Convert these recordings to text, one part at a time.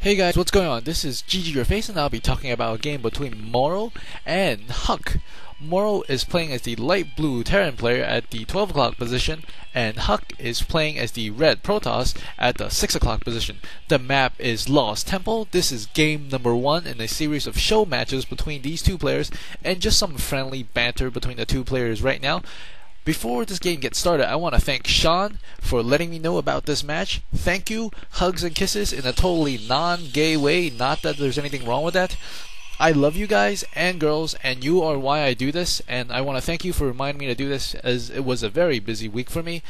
Hey guys, what's going on? This is ggurface and I'll be talking about a game between MorroW and HuK. MorroW is playing as the light blue Terran player at the 12 o'clock position, and HuK is playing as the red Protoss at the 6 o'clock position. The map is Lost Temple. This is game number 1 in a series of show matches between these two players, and just some friendly banter between the two players right now. Before this game gets started, I want to thank Sean for letting me know about this match. Thank you, hugs and kisses in a totally non-gay way, not that there's anything wrong with that. I love you guys and girls, and you are why I do this, and I want to thank you for reminding me to do this, as it was a very busy week for me.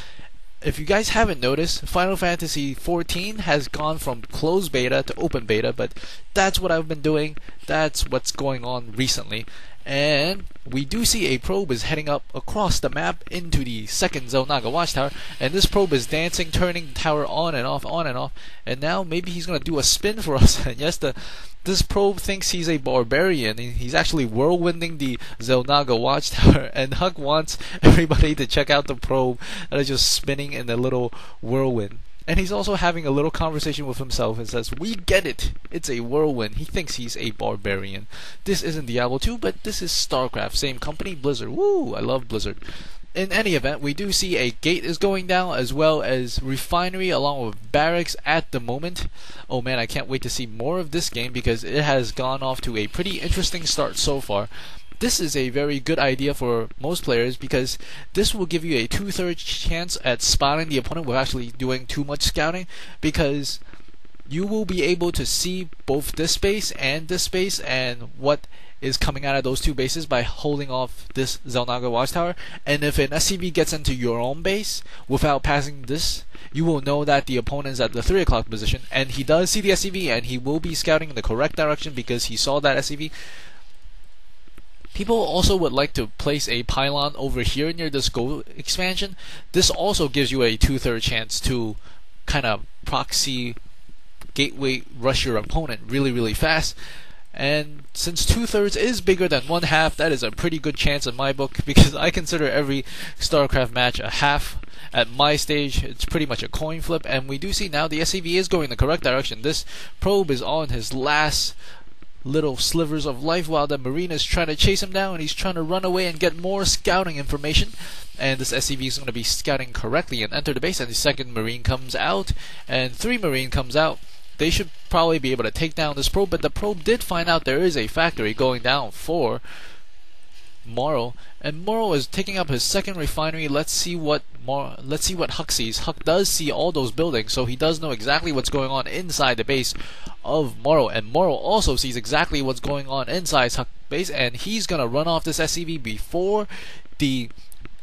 If you guys haven't noticed, Final Fantasy XIV has gone from closed beta to open beta, but that's what I've been doing. That's what's going on recently. And we do see a probe is heading up across the map into the second Xel'Naga watchtower, and this probe is dancing, turning the tower on and off, and now maybe he's gonna do a spin for us. And yes, this probe thinks he's a barbarian. He's actually whirlwinding the Xel'Naga watchtower, and HuK wants everybody to check out the probe that is just spinning in a little whirlwind. And he's also having a little conversation with himself and says, "We get it. It's a whirlwind." He thinks he's a barbarian. This isn't Diablo 2, but this is Starcraft. Same company, Blizzard. Woo! I love Blizzard. In any event, we do see a gate is going down, as well as refinery along with barracks at the moment. Oh man, I can't wait to see more of this game because it has gone off to a pretty interesting start so far. This is a very good idea for most players because this will give you a 2/3 chance at spotting the opponent without actually doing too much scouting, because you will be able to see both this space and what is coming out of those two bases by holding off this Xel'Naga watchtower. And if an SCV gets into your own base without passing this, you will know that the opponent is at the 3 o'clock position, and he does see the SCV, and he will be scouting in the correct direction because he saw that SCV. People also would like to place a pylon over here near this Go expansion. This also gives you a 2/3 chance to kind of proxy gateway rush your opponent really fast. And since 2/3 is bigger than 1/2, that is a pretty good chance in my book, because I consider every StarCraft match a half. At my stage, it's pretty much a coin flip, and we do see now the SCV is going in the correct direction. This probe is on his last little slivers of life while the Marine is trying to chase him down, and he's trying to run away and get more scouting information. And this SCV is going to be scouting correctly and enter the base, and the second Marine comes out and 3 Marine comes out. They should probably be able to take down this probe, but the probe did find out there is a factory going down for MorroW, and MorroW is taking up his second refinery. Let's see what HuK sees. HuK does see all those buildings, so he does know exactly what's going on inside the base of MorroW, and MorroW also sees exactly what's going on inside HuK base, and he's gonna run off this SCV before the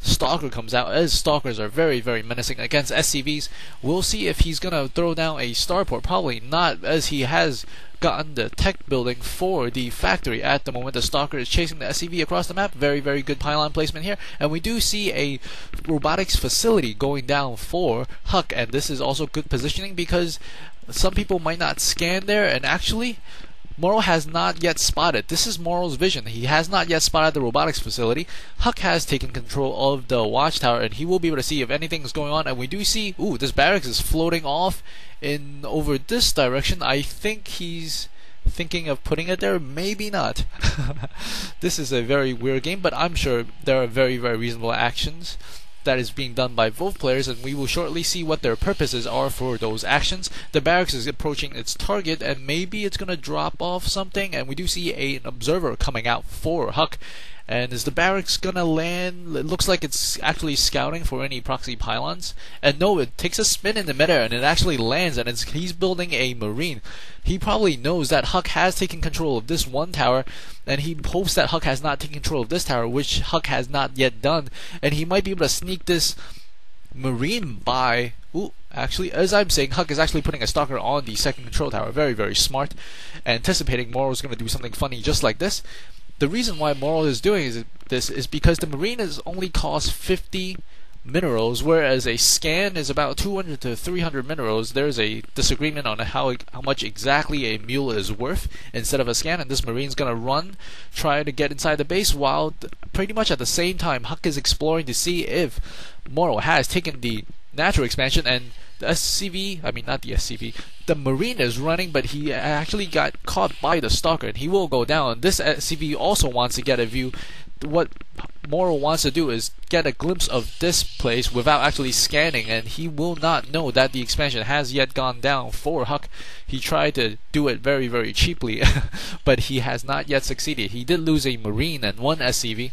Stalker comes out, as Stalkers are very menacing against SCVs. We'll see if he's gonna throw down a starport. Probably not, as he has gotten the tech building for the factory at the moment. The Stalker is chasing the SCV across the map. Very good pylon placement here, and we do see a robotics facility going down for HuK, and this is also good positioning because some people might not scan there, and actually MorroW has not yet spotted. This is MorroW's vision. He has not yet spotted the robotics facility. HuK has taken control of the watchtower, and he will be able to see if anything is going on. And we do see, ooh, this barracks is floating off in over this direction. I think he's thinking of putting it there. Maybe not. This is a very weird game, but I'm sure there are very reasonable actions that is being done by both players, and we will shortly see what their purposes are for those actions. The barracks is approaching its target, and maybe it's gonna drop off something, and we do see an observer coming out for HuK. And is the barracks gonna land? It looks like it's actually scouting for any proxy pylons. And no, it takes a spin in the midair, and it actually lands, and he's building a Marine. He probably knows that HuK has taken control of this one tower, and he hopes that HuK has not taken control of this tower, which HuK has not yet done. And he might be able to sneak this Marine by. Ooh, actually, as I'm saying, HuK is actually putting a Stalker on the second control tower. Very smart. Anticipating MorroW is going to do something funny just like this. The reason why MorroW is doing this is because the Marine is only cost 50 minerals, whereas a scan is about 200 to 300 minerals. There's a disagreement on how much exactly a mule is worth instead of a scan, and this Marine's gonna run, try to get inside the base, while pretty much at the same time HuK is exploring to see if MorroW has taken the natural expansion, and The SCV, I mean not the SCV, the Marine is running, but he actually got caught by the Stalker, and he will go down. This SCV also wants to get a view. What MorroW wants to do is get a glimpse of this place without actually scanning, and he will not know that the expansion has yet gone down for HuK. He tried to do it very, very cheaply, but he has not yet succeeded. He did lose a Marine and one SCV.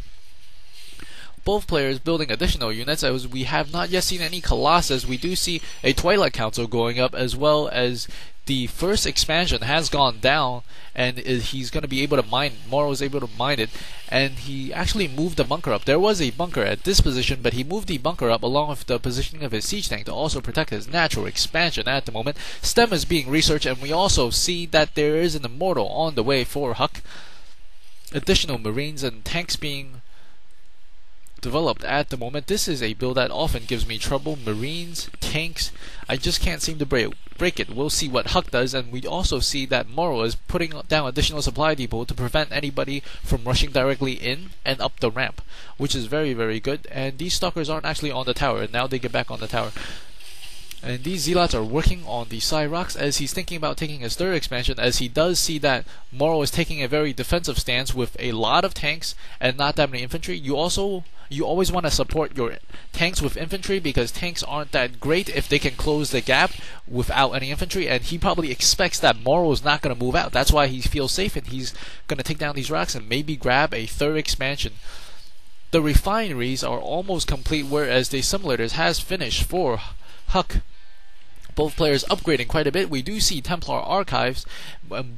Both players building additional units, as we have not yet seen any Colossus. We do see a Twilight Council going up, as well as the first expansion has gone down, and he's going to be able to mine. MorroW is able to mine it, and he actually moved the bunker up. There was a bunker at this position, but he moved the bunker up along with the positioning of his siege tank to also protect his natural expansion at the moment. STEM is being researched, and we also see that there is an Immortal on the way for HuK. Additional Marines and tanks being developed at the moment. This is a build that often gives me trouble. Marines, tanks, I just can't seem to break it. We'll see what HuK does, and we also see that MorroW is putting down additional supply depot to prevent anybody from rushing directly in and up the ramp, which is very, very good. And these Stalkers aren't actually on the tower, and now they get back on the tower. And these Zealots are working on the Cyrox as he's thinking about taking his third expansion, as he does see that MorroW is taking a very defensive stance with a lot of tanks and not that many infantry. You always want to support your tanks with infantry, because tanks aren't that great if they can close the gap without any infantry, and he probably expects that MorroW is not going to move out. That's why he feels safe, and he's going to take down these rocks and maybe grab a third expansion. The refineries are almost complete, whereas the simulators has finished for HuK. Both players upgrading quite a bit. We do see Templar Archives,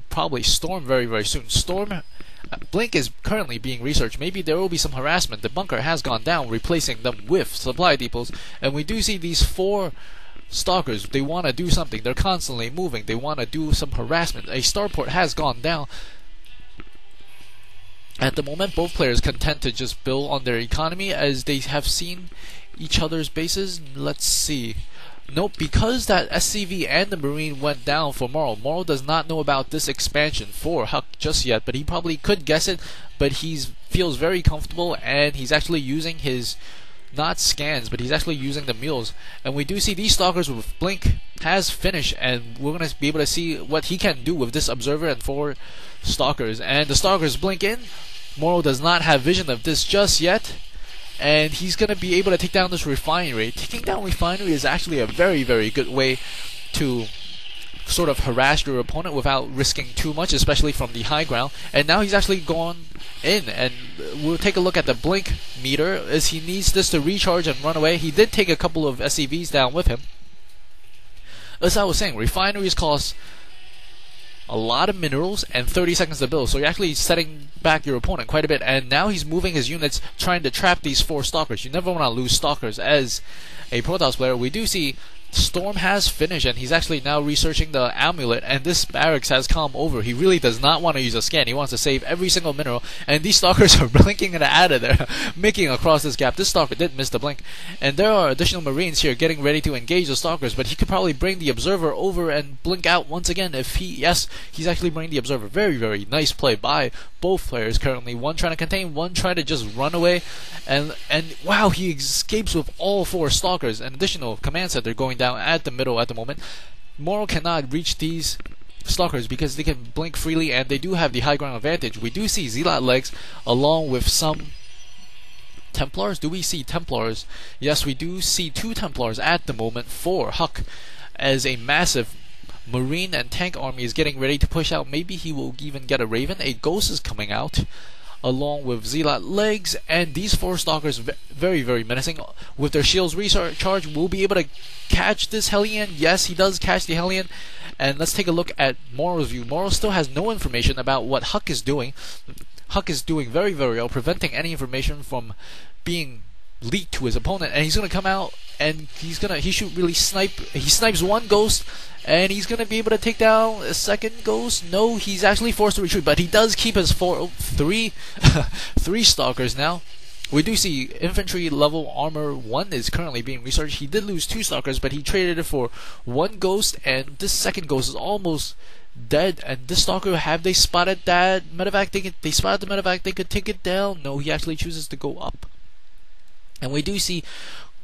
probably Storm very, very soon. Storm Blink is currently being researched. Maybe there will be some harassment. The bunker has gone down, replacing them with supply depots. And we do see these 4 Stalkers. They want to do something. They're constantly moving. They want to do some harassment. A starport has gone down. At the moment, both players content to just build on their economy as they have seen each other's bases. Let's see. Nope, because that SCV and the Marine went down for MorroW. MorroW does not know about this expansion for HuK just yet, but he probably could guess it. But he feels very comfortable, and he's actually using his, not scans, but he's actually using the mules. And we do see these Stalkers with Blink has finished, and we're going to be able to see what he can do with this Observer and 4 Stalkers. And the Stalkers blink in. MorroW does not have vision of this just yet, and he's going to be able to take down this refinery. Taking down refinery is actually a very, very good way to sort of harass your opponent without risking too much, especially from the high ground. And now he's actually gone in, and we'll take a look at the blink meter as he needs this to recharge and run away. He did take a couple of SCVs down with him. As I was saying, refineries cost a lot of minerals and 30 seconds to build, so you're actually setting back your opponent quite a bit. And now he's moving his units, trying to trap these 4 Stalkers. You never want to lose Stalkers as a Protoss player. We do see Storm has finished, and he's actually now researching the amulet, and this barracks has come over. He really does not want to use a scan. He wants to save every single mineral, and these Stalkers are blinking it out of there, making across this gap. This Stalker did miss the blink, and there are additional Marines here getting ready to engage the Stalkers, but he could probably bring the Observer over and blink out once again if yes, he's actually bringing the Observer. Very, very nice play by both players currently. One trying to contain, one trying to just run away, and wow, he escapes with all 4 Stalkers. An additional command center going down at the middle at the moment. MorroW cannot reach these Stalkers because they can blink freely, and they do have the high ground advantage. We do see Zealot legs along with some Templars. Do we see Templars? Yes, we do see 2 Templars at the moment for HuK, as a massive Marine and tank army is getting ready to push out. Maybe he will even get a Raven. A Ghost is coming out along with Zealot legs, and these 4 Stalkers very, very menacing. With their shields recharged, we'll be able to catch this Hellion. Yes, he does catch the Hellion. And let's take a look at MorroW's view. MorroW still has no information about what HuK is doing. HuK is doing very, very well, preventing any information from being leaked to his opponent, and he's gonna come out and he should really snipe. He snipes 1 Ghost, and he's gonna be able to take down a 2nd Ghost. No, he's actually forced to retreat, but he does keep his 3 Stalkers now. We do see infantry level armor 1 is currently being researched. He did lose 2 Stalkers, but he traded it for 1 Ghost, and this 2nd Ghost is almost dead. And this Stalker, have they spotted that medevac? They spotted the medevac. They could take it down. No, he actually chooses to go up. And we do see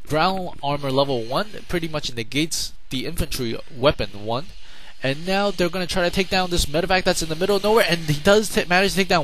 ground armor level 1 pretty much negates the infantry weapon 1. And now they're going to try to take down this medevac that's in the middle of nowhere, and he does manage to take down